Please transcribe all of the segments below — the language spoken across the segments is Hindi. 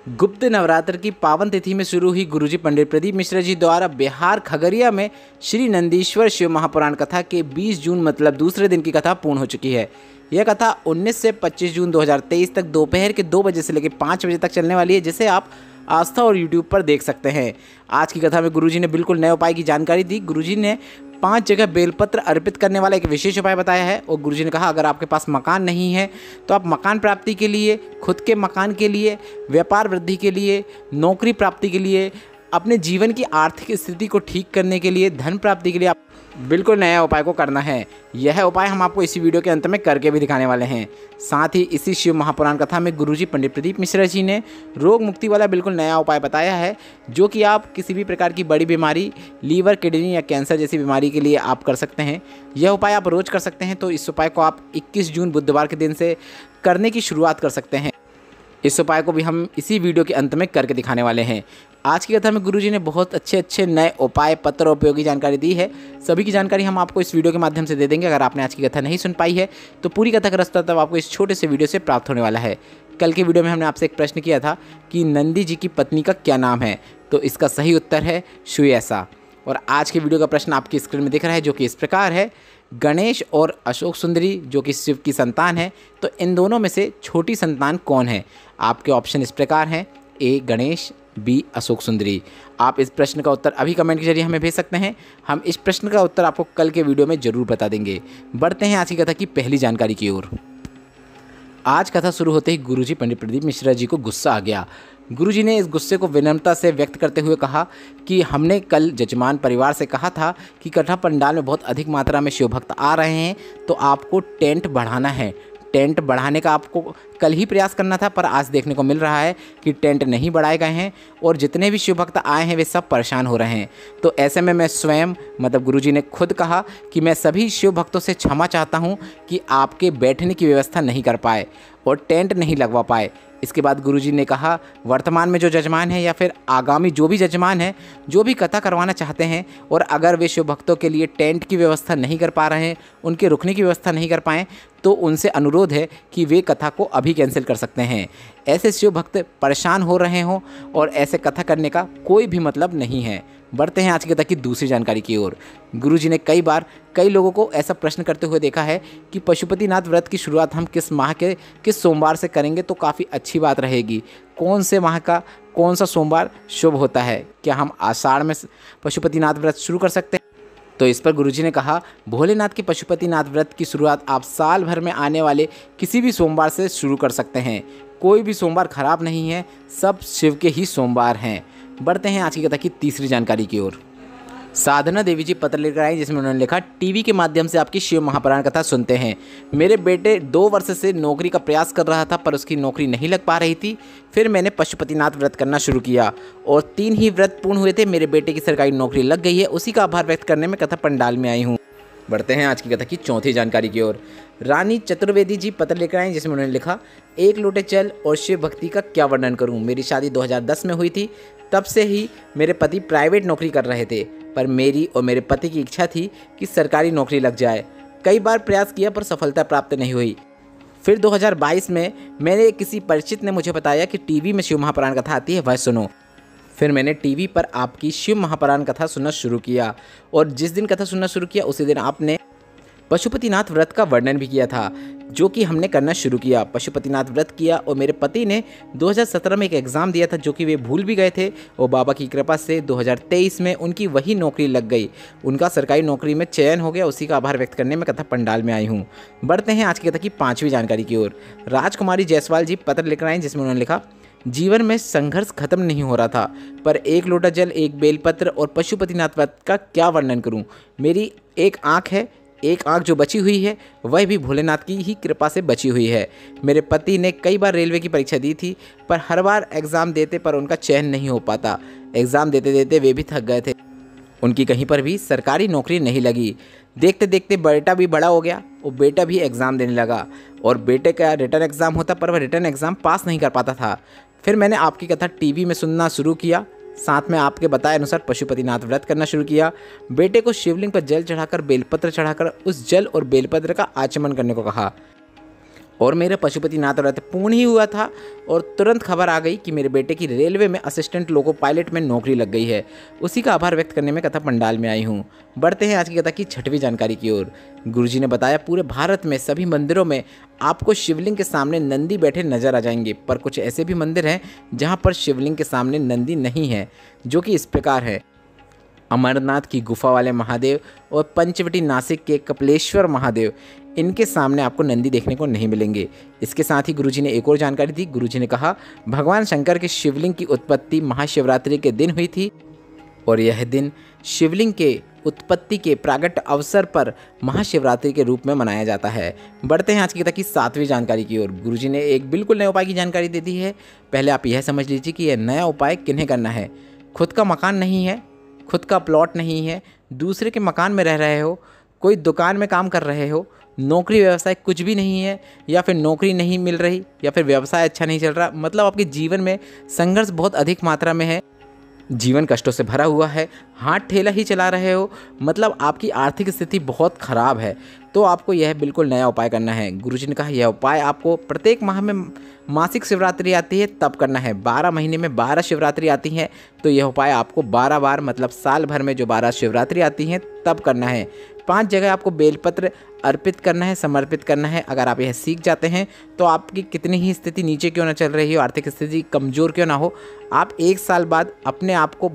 गुप्त नवरात्र की पावन तिथि में शुरू हुई गुरुजी पंडित प्रदीप मिश्रा जी द्वारा बिहार खगड़िया में श्री नंदीश्वर शिव महापुराण कथा के 20 जून मतलब दूसरे दिन की कथा पूर्ण हो चुकी है। यह कथा 19 से 25 जून 2023 तक दोपहर के 2 बजे से लेकर 5 बजे तक चलने वाली है, जिसे आप आस्था और यूट्यूब पर देख सकते हैं। आज की कथा में गुरुजी ने बिल्कुल नए उपाय की जानकारी दी। गुरुजी ने 5 जगह बेलपत्र अर्पित करने वाला एक विशेष उपाय बताया है और गुरुजी ने कहा अगर आपके पास मकान नहीं है तो आप मकान प्राप्ति के लिए, खुद के मकान के लिए, व्यापार वृद्धि के लिए, नौकरी प्राप्ति के लिए, अपने जीवन की आर्थिक स्थिति को ठीक करने के लिए, धन प्राप्ति के लिए आप बिल्कुल नया उपाय को करना है। यह उपाय हम आपको इसी वीडियो के अंत में करके भी दिखाने वाले हैं। साथ ही इसी शिव महापुराण कथा में गुरुजी पंडित प्रदीप मिश्रा जी ने रोग मुक्ति वाला बिल्कुल नया उपाय बताया है, जो कि आप किसी भी प्रकार की बड़ी बीमारी, लीवर, किडनी या कैंसर जैसी बीमारी के लिए आप कर सकते हैं। यह उपाय आप रोज कर सकते हैं, तो इस उपाय को आप 21 जून बुधवार के दिन से करने की शुरुआत कर सकते हैं। इस उपाय को भी हम इसी वीडियो के अंत में करके दिखाने वाले हैं। आज की कथा में गुरुजी ने बहुत अच्छे नए उपाय, पत्र और उपयोगी जानकारी दी है। सभी की जानकारी हम आपको इस वीडियो के माध्यम से दे देंगे। अगर आपने आज की कथा नहीं सुन पाई है तो पूरी कथा का रास्ता तब आपको इस छोटे से वीडियो से प्राप्त होने वाला है। कल के वीडियो में हमने आपसे एक प्रश्न किया था कि नंदी जी की पत्नी का क्या नाम है, तो इसका सही उत्तर है सुयसा। और आज के वीडियो का प्रश्न आपकी स्क्रीन में दिख रहा है, जो कि इस प्रकार है, गणेश और अशोक सुंदरी जो कि शिव की संतान है, तो इन दोनों में से छोटी संतान कौन है? आपके ऑप्शन इस प्रकार हैं, ए गणेश, बी अशोक सुंदरी। आप इस प्रश्न का उत्तर अभी कमेंट के जरिए हमें भेज सकते हैं। हम इस प्रश्न का उत्तर आपको कल के वीडियो में जरूर बता देंगे। बढ़ते हैं आज की कथा की पहली जानकारी की ओर। आज कथा शुरू होते ही गुरुजी पंडित प्रदीप मिश्रा जी को गुस्सा आ गया। गुरुजी ने इस गुस्से को विनम्रता से व्यक्त करते हुए कहा कि हमने कल जजमान परिवार से कहा था कि कथा पंडाल में बहुत अधिक मात्रा में शिव भक्त आ रहे हैं, तो आपको टेंट बढ़ाना है। टेंट बढ़ाने का आपको कल ही प्रयास करना था, पर आज देखने को मिल रहा है कि टेंट नहीं बढ़ाए गए हैं और जितने भी शिव भक्त आए हैं वे सब परेशान हो रहे हैं। तो ऐसे में मैं स्वयं मतलब गुरुजी ने खुद कहा कि मैं सभी शिव भक्तों से क्षमा चाहता हूं कि आपके बैठने की व्यवस्था नहीं कर पाए और टेंट नहीं लगवा पाए। इसके बाद गुरुजी ने कहा वर्तमान में जो जजमान है या फिर आगामी जो भी जजमान है, जो भी कथा करवाना चाहते हैं और अगर वे शिव भक्तों के लिए टेंट की व्यवस्था नहीं कर पा रहे हैं, उनके रुकने की व्यवस्था नहीं कर पाएँ, तो उनसे अनुरोध है कि वे कथा को अभी कैंसिल कर सकते हैं। ऐसे शिव भक्त परेशान हो रहे हों और ऐसे कथा करने का कोई भी मतलब नहीं है। बढ़ते हैं आज की कथा की दूसरी जानकारी की ओर। गुरुजी ने कई बार कई लोगों को ऐसा प्रश्न करते हुए देखा है कि पशुपतिनाथ व्रत की शुरुआत हम किस माह के किस सोमवार से करेंगे तो काफ़ी अच्छी बात रहेगी। कौन से माह का कौन सा सोमवार शुभ होता है? क्या हम आषाढ़ में पशुपतिनाथ व्रत शुरू कर सकते हैं? तो इस पर गुरुजी ने कहा भोलेनाथ के पशुपतिनाथ व्रत की शुरुआत आप साल भर में आने वाले किसी भी सोमवार से शुरू कर सकते हैं। कोई भी सोमवार खराब नहीं है, सब शिव के ही सोमवार हैं। बढ़ते हैं आज की कथा की तीसरी जानकारी की ओर। साधना देवी जी पत्र लेकर आई, जिसमें उन्होंने लिखा टीवी के माध्यम से आपकी शिव महापुराण कथा सुनते हैं। मेरे बेटे 2 वर्ष से नौकरी का प्रयास कर रहा था, पर उसकी नौकरी नहीं लग पा रही थी। फिर मैंने पशुपतिनाथ व्रत करना शुरू किया और 3 ही व्रत पूर्ण हुए थे। मेरे बेटे की सरकारी नौकरी लग गई है, उसी का आभार व्यक्त करने में कथा पंडाल में आई हूँ। बढ़ते हैं आज की कथा की चौथी जानकारी की ओर। रानी चतुर्वेदी जी पत्र लेकर आए, जिसमें उन्होंने लिखा एक लोटे जल और शिव भक्ति का क्या वर्णन करूं। मेरी शादी 2010 में हुई थी। तब से ही मेरे पति प्राइवेट नौकरी कर रहे थे, पर मेरी और मेरे पति की इच्छा थी कि सरकारी नौकरी लग जाए। कई बार प्रयास किया पर सफलता प्राप्त नहीं हुई। फिर 2022 में मेरे किसी परिचित ने मुझे बताया कि टीवी में शिव महापुराण कथा आती है, वह सुनो। फिर मैंने टीवी पर आपकी शिव महापुराण कथा सुनना शुरू किया और जिस दिन कथा सुनना शुरू किया उसी दिन आपने पशुपतिनाथ व्रत का वर्णन भी किया था, जो कि हमने करना शुरू किया। पशुपतिनाथ व्रत किया और मेरे पति ने 2017 में एक एग्ज़ाम दिया था, जो कि वे भूल भी गए थे और बाबा की कृपा से 2023 में उनकी वही नौकरी लग गई। उनका सरकारी नौकरी में चयन हो गया, उसी का आभार व्यक्त करने में कथा पंडाल में आई हूँ। बढ़ते हैं आज की कथा की 5वीं जानकारी की ओर। राजकुमारी जायसवाल जी पत्र लेकर आए, जिसमें उन्होंने लिखा जीवन में संघर्ष खत्म नहीं हो रहा था, पर एक लोटा जल, एक बेलपत्र और पशुपतिनाथ व्रत का क्या वर्णन करूं। मेरी एक आंख है, एक आंख जो बची हुई है वह भी भोलेनाथ की ही कृपा से बची हुई है। मेरे पति ने कई बार रेलवे की परीक्षा दी थी, पर हर बार एग्ज़ाम देते पर उनका चयन नहीं हो पाता। एग्ज़ाम देते देते वे भी थक गए थे। उनकी कहीं पर भी सरकारी नौकरी नहीं लगी। देखते देखते बेटा भी बड़ा हो गया और बेटा भी एग्ज़ाम देने लगा और बेटे का रिटर्न एग्ज़ाम होता, पर वह रिटर्न एग्ज़ाम पास नहीं कर पाता था। फिर मैंने आपकी कथा टीवी में सुनना शुरू किया, साथ में आपके बताए अनुसार पशुपतिनाथ व्रत करना शुरू किया। बेटे को शिवलिंग पर जल चढ़ाकर बेलपत्र चढ़ाकर उस जल और बेलपत्र का आचमन करने को कहा। और मेरे पशुपतिनाथ व्रत पूर्ण ही हुआ था और तुरंत खबर आ गई कि मेरे बेटे की रेलवे में असिस्टेंट लोको पायलट में नौकरी लग गई है। उसी का आभार व्यक्त करने में कथा पंडाल में आई हूँ। बढ़ते हैं आज की कथा की 6वीं जानकारी की ओर। गुरुजी ने बताया, पूरे भारत में सभी मंदिरों में आपको शिवलिंग के सामने नंदी बैठे नजर आ जाएंगे, पर कुछ ऐसे भी मंदिर हैं जहाँ पर शिवलिंग के सामने नंदी नहीं है, जो कि इस प्रकार है। अमरनाथ की गुफा वाले महादेव और पंचवटी नासिक के कपिलेश्वर महादेव, इनके सामने आपको नंदी देखने को नहीं मिलेंगे। इसके साथ ही गुरुजी ने एक और जानकारी दी। गुरुजी ने कहा, भगवान शंकर के शिवलिंग की उत्पत्ति महाशिवरात्रि के दिन हुई थी और यह दिन शिवलिंग के उत्पत्ति के प्रागट अवसर पर महाशिवरात्रि के रूप में मनाया जाता है। बढ़ते हैं आज की कथा की 7वीं जानकारी की ओर। गुरुजी ने एक बिल्कुल नए उपाय की जानकारी दे दी है। पहले आप यह समझ लीजिए कि यह नया उपाय किन्हें करना है। खुद का मकान नहीं है, खुद का प्लॉट नहीं है, दूसरे के मकान में रह रहे हो, कोई दुकान में काम कर रहे हो, नौकरी व्यवसाय कुछ भी नहीं है, या फिर नौकरी नहीं मिल रही, या फिर व्यवसाय अच्छा नहीं चल रहा, मतलब आपके जीवन में संघर्ष बहुत अधिक मात्रा में है, जीवन कष्टों से भरा हुआ है, हाथ ठेला ही चला रहे हो, मतलब आपकी आर्थिक स्थिति बहुत खराब है, तो आपको यह बिल्कुल नया उपाय करना है। गुरुजी ने कहा, यह उपाय आपको प्रत्येक माह में मासिक शिवरात्रि आती है तब करना है। 12 महीने में 12 शिवरात्रि आती हैं, तो यह उपाय आपको 12 बार, मतलब साल भर में जो 12 शिवरात्रि आती हैं तब करना है। 5 जगह आपको बेलपत्र अर्पित करना है, समर्पित करना है। अगर आप यह सीख जाते हैं तो आपकी कितनी ही स्थिति नीचे क्यों ना चल रही हो, आर्थिक स्थिति कमज़ोर क्यों ना हो, आप 1 साल बाद अपने आप को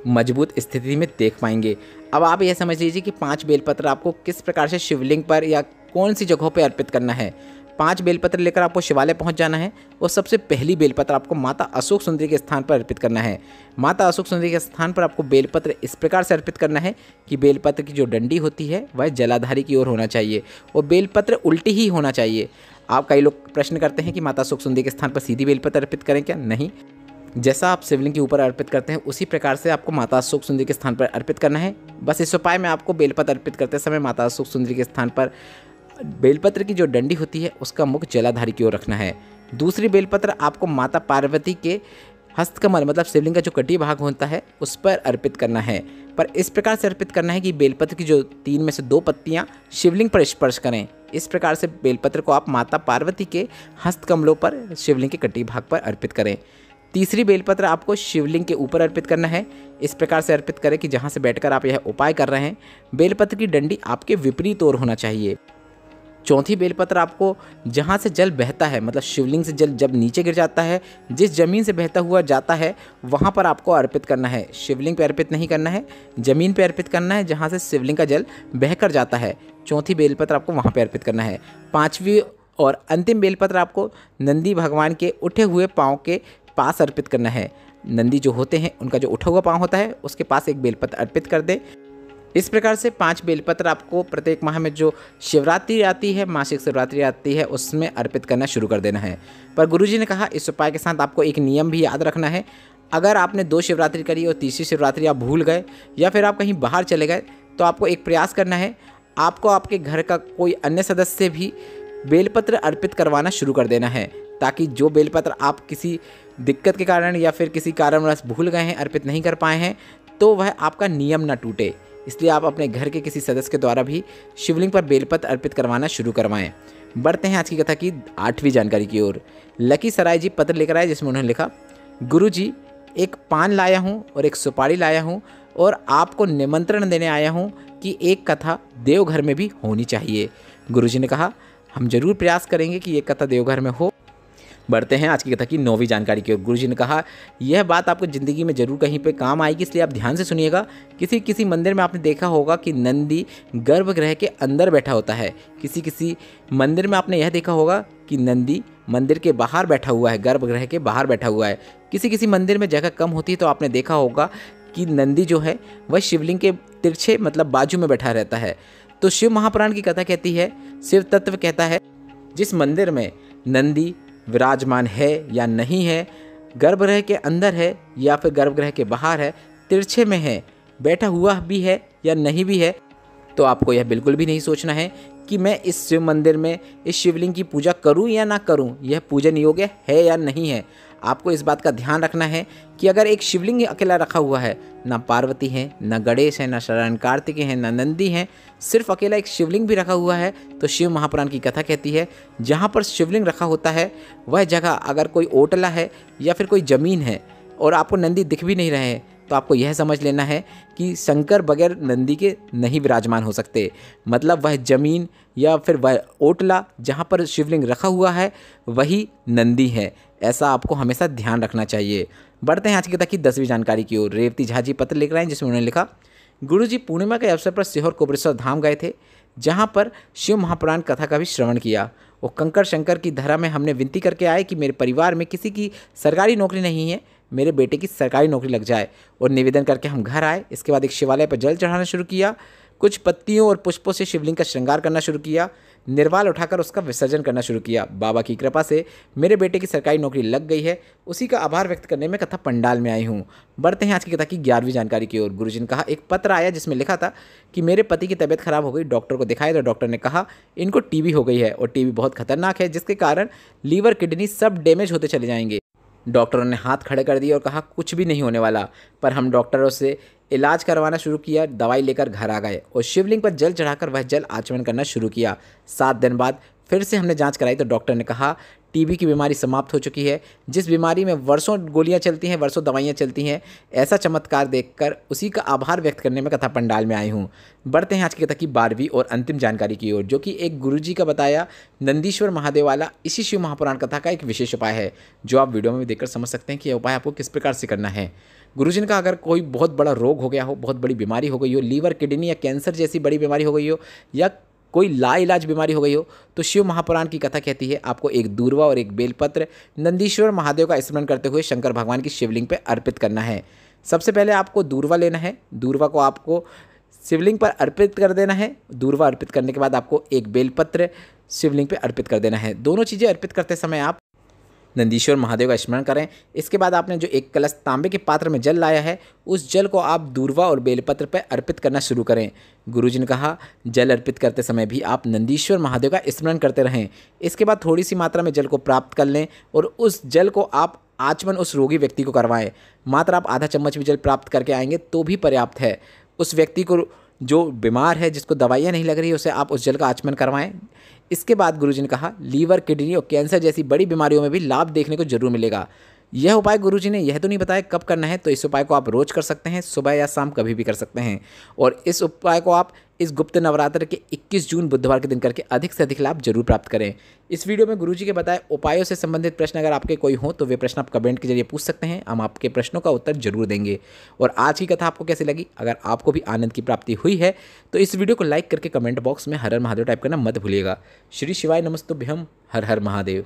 मजबूत स्थिति में देख पाएंगे। अब आप यह समझ लीजिए कि 5 बेलपत्र आपको किस प्रकार से शिवलिंग पर या कौन सी जगहों पर अर्पित करना है। 5 बेलपत्र लेकर आपको शिवालय पहुंच जाना है और सबसे पहली बेलपत्र आपको माता अशोक सुंदरी के स्थान पर अर्पित करना है। माता अशोक सुंदरी के स्थान पर आपको बेलपत्र इस प्रकार से अर्पित करना है कि बेलपत्र की जो डंडी होती है वह जलाधारी की ओर होना चाहिए और बेलपत्र उल्टी ही होना चाहिए। आप कई लोग प्रश्न करते हैं कि माता अशोक सुंदरी के स्थान पर सीधी बेलपत्र अर्पित करें क्या? नहीं, जैसा आप शिवलिंग के ऊपर अर्पित करते हैं उसी प्रकार से आपको माता अशोक सुंदरी के स्थान पर अर्पित करना है। बस इस उपाय में आपको बेलपत्र अर्पित करते समय माता अशोक सुंदरी के स्थान पर बेलपत्र की जो डंडी होती है उसका मुख जलाधारी की ओर रखना है। दूसरी बेलपत्र आपको माता पार्वती के हस्तकमल, मतलब शिवलिंग का जो कटी भाग होता है उस पर अर्पित करना है, पर इस प्रकार से अर्पित करना है कि बेलपत्र की जो 3 में से 2 पत्तियां शिवलिंग पर स्पर्श करें। इस प्रकार से बेलपत्र को आप माता पार्वती के हस्तकमलों पर शिवलिंग के कटी भाग पर अर्पित करें। तीसरी बेलपत्र आपको शिवलिंग के ऊपर अर्पित करना है। इस प्रकार से अर्पित करें कि जहाँ से बैठकर आप यह उपाय कर रहे हैं बेलपत्र की डंडी आपके विपरीत ओर होना चाहिए। चौथी बेलपत्र आपको जहाँ से जल बहता है, मतलब शिवलिंग से जल जब नीचे गिर जाता है, जिस जमीन से बहता हुआ जाता है वहाँ पर आपको अर्पित करना है। शिवलिंग पे अर्पित नहीं करना है, जमीन पे अर्पित करना है जहाँ से शिवलिंग का जल बहकर जाता है। चौथी बेलपत्र आपको वहाँ पे अर्पित करना है। 5वीं और अंतिम बेलपत्र आपको नंदी भगवान के उठे हुए पाँव के पास अर्पित करना है। नंदी जो होते हैं उनका जो उठा हुआ पाँव होता है उसके पास एक बेलपत्र अर्पित कर दें। इस प्रकार से 5 बेलपत्र आपको प्रत्येक माह में जो शिवरात्रि आती है, मासिक शिवरात्रि आती है, उसमें अर्पित करना शुरू कर देना है। पर गुरुजी ने कहा इस उपाय के साथ आपको एक नियम भी याद रखना है। अगर आपने 2 शिवरात्रि करी और तीसरी शिवरात्रि आप भूल गए या फिर आप कहीं बाहर चले गए तो आपको एक प्रयास करना है, आपको आपके घर का कोई अन्य सदस्य भी बेलपत्र अर्पित करवाना शुरू कर देना है, ताकि जो बेलपत्र आप किसी दिक्कत के कारण या फिर किसी कारणवश भूल गए हैं, अर्पित नहीं कर पाए हैं, तो वह आपका नियम ना टूटे। इसलिए आप अपने घर के किसी सदस्य के द्वारा भी शिवलिंग पर बेलपत्र अर्पित करवाना शुरू करवाएं। बढ़ते हैं आज की कथा की 8वीं जानकारी की ओर। लखीसराय जी पत्र लेकर आए जिसमें उन्होंने लिखा, गुरुजी एक पान लाया हूँ और एक सुपारी लाया हूँ और आपको निमंत्रण देने आया हूँ कि एक कथा देवघर में भी होनी चाहिए। गुरुजी ने कहा हम जरूर प्रयास करेंगे कि ये कथा देवघर में हो। बढ़ते हैं आज की कथा की 9वीं जानकारी की ओर। गुरुजी ने कहा यह बात आपको ज़िंदगी में जरूर कहीं पे काम आएगी, इसलिए आप ध्यान से सुनिएगा। किसी मंदिर में आपने देखा होगा कि नंदी गर्भगृह के अंदर बैठा होता है। किसी मंदिर में आपने यह देखा होगा कि नंदी मंदिर के बाहर बैठा हुआ है, गर्भगृह के बाहर बैठा हुआ है। किसी मंदिर में जगह कम होती है तो आपने देखा होगा कि नंदी जो है वह शिवलिंग के तिरछे, मतलब बाजू में बैठा रहता है। तो शिव महापुराण की कथा कहती है, शिव तत्व कहता है, जिस मंदिर में नंदी विराजमान है या नहीं है, गर्भगृह के अंदर है या फिर गर्भगृह के बाहर है, तिरछे में है, बैठा हुआ भी है या नहीं भी है, तो आपको यह बिल्कुल भी नहीं सोचना है कि मैं इस शिव मंदिर में इस शिवलिंग की पूजा करूं या ना करूं, यह पूजन योग्य है या नहीं है। आपको इस बात का ध्यान रखना है कि अगर एक शिवलिंग अकेला रखा हुआ है, ना पार्वती है, ना गणेश है, ना शरण कार्तिकेय है, ना नंदी है, सिर्फ अकेला एक शिवलिंग भी रखा हुआ है, तो शिव महापुराण की कथा कहती है जहाँ पर शिवलिंग रखा होता है वह जगह अगर कोई ओटला है या फिर कोई ज़मीन है और आपको नंदी दिख भी नहीं रहे हैं, तो आपको यह समझ लेना है कि शंकर बगैर नंदी के नहीं विराजमान हो सकते। मतलब वह जमीन या फिर वह ओटला जहाँ पर शिवलिंग रखा हुआ है वही नंदी है। ऐसा आपको हमेशा ध्यान रखना चाहिए। बढ़ते हैं आज की कथा की 10वीं जानकारी की ओर। रेवती झा जी पत्र लिख रहे हैं जिसमें उन्होंने लिखा, गुरुजी पूर्णिमा के अवसर पर सीहोर कोबरेश्वर धाम गए थे, जहाँ पर शिव महापुराण कथा का भी श्रवण किया। वो कंकर शंकर की धरा में हमने विनती करके आए कि मेरे परिवार में किसी की सरकारी नौकरी नहीं है, मेरे बेटे की सरकारी नौकरी लग जाए, और निवेदन करके हम घर आए। इसके बाद एक शिवालय पर जल चढ़ाना शुरू किया, कुछ पत्तियों और पुष्पों से शिवलिंग का श्रृंगार करना शुरू किया, निर्वाल उठाकर उसका विसर्जन करना शुरू किया। बाबा की कृपा से मेरे बेटे की सरकारी नौकरी लग गई है, उसी का आभार व्यक्त करने में कथा पंडाल में आई हूँ। बढ़ते हैं आज की कथा की 11वीं जानकारी की ओर। गुरुजी ने कहा, एक पत्र आया जिसमें लिखा था कि मेरे पति की तबीयत खराब हो गई, डॉक्टर को दिखाया तो डॉक्टर ने कहा इनको टीबी हो गई है और टीबी बहुत खतरनाक है, जिसके कारण लीवर किडनी सब डैमेज होते चले जाएंगे। डॉक्टरों ने हाथ खड़े कर दिए और कहा कुछ भी नहीं होने वाला, पर हम डॉक्टरों से इलाज करवाना शुरू किया, दवाई लेकर घर आ गए और शिवलिंग पर जल चढ़ाकर वह जल आचमन करना शुरू किया। 7 दिन बाद फिर से हमने जांच कराई तो डॉक्टर ने कहा टीबी की बीमारी समाप्त हो चुकी है, जिस बीमारी में वर्षों गोलियां चलती हैं, वर्षों दवाइयां चलती हैं। ऐसा चमत्कार देखकर उसी का आभार व्यक्त करने में कथा पंडाल में आई हूँ। बढ़ते हैं आज की कथा की 12वीं और अंतिम जानकारी की ओर, जो कि एक गुरुजी का बताया नंदीश्वर महादेव वाला इसी शिव महापुराण कथा का एक विशेष उपाय है, जो आप वीडियो में भी देखकर समझ सकते हैं कि यह उपाय आपको किस प्रकार से करना है। गुरुजी ने कहा अगर कोई बहुत बड़ा रोग हो गया हो, बहुत बड़ी बीमारी हो गई हो, लीवर किडनी या कैंसर जैसी बड़ी बीमारी हो गई हो, या कोई लाइलाज बीमारी हो गई हो, तो शिव महापुराण की कथा कहती है आपको एक दूर्वा और एक बेलपत्र नंदीश्वर महादेव का स्मरण करते हुए शंकर भगवान की शिवलिंग पर अर्पित करना है। सबसे पहले आपको दूर्वा लेना है, दूर्वा को आपको शिवलिंग पर अर्पित कर देना है। दूर्वा अर्पित करने के बाद आपको एक बेलपत्र शिवलिंग पर अर्पित कर देना है। दोनों चीज़ें अर्पित करते समय आप नंदीश्वर महादेव का स्मरण करें। इसके बाद आपने जो एक कलश तांबे के पात्र में जल लाया है, उस जल को आप दूर्वा और बेलपत्र पर अर्पित करना शुरू करें। गुरुजी ने कहा जल अर्पित करते समय भी आप नंदीश्वर महादेव का स्मरण करते रहें। इसके बाद थोड़ी सी मात्रा में जल को प्राप्त कर लें और उस जल को आप आचमन उस रोगी व्यक्ति को करवाएं। मात्र आप आधा चम्मच भी जल प्राप्त करके आएंगे तो भी पर्याप्त है। उस व्यक्ति को जो बीमार है, जिसको दवाइयाँ नहीं लग रही, उसे आप उस जल का आचमन करवाएं। इसके बाद गुरुजी ने कहा लीवर किडनी और कैंसर जैसी बड़ी बीमारियों में भी लाभ देखने को जरूर मिलेगा। यह उपाय गुरुजी ने यह तो नहीं बताया कब करना है, तो इस उपाय को आप रोज कर सकते हैं, सुबह या शाम कभी भी कर सकते हैं। और इस उपाय को आप इस गुप्त नवरात्र के 21 जून बुधवार के दिन करके अधिक से अधिक लाभ जरूर प्राप्त करें। इस वीडियो में गुरुजी के बताए उपायों से संबंधित प्रश्न अगर आपके कोई हो तो वे प्रश्न आप कमेंट के जरिए पूछ सकते हैं, हम आपके प्रश्नों का उत्तर जरूर देंगे। और आज की कथा आपको कैसी लगी? अगर आपको भी आनंद की प्राप्ति हुई है तो इस वीडियो को लाइक करके कमेंट बॉक्स में हर हर महादेव टाइप करना मत भूलिएगा। श्री शिवाय नमस्तुभ्यम। हर हर महादेव।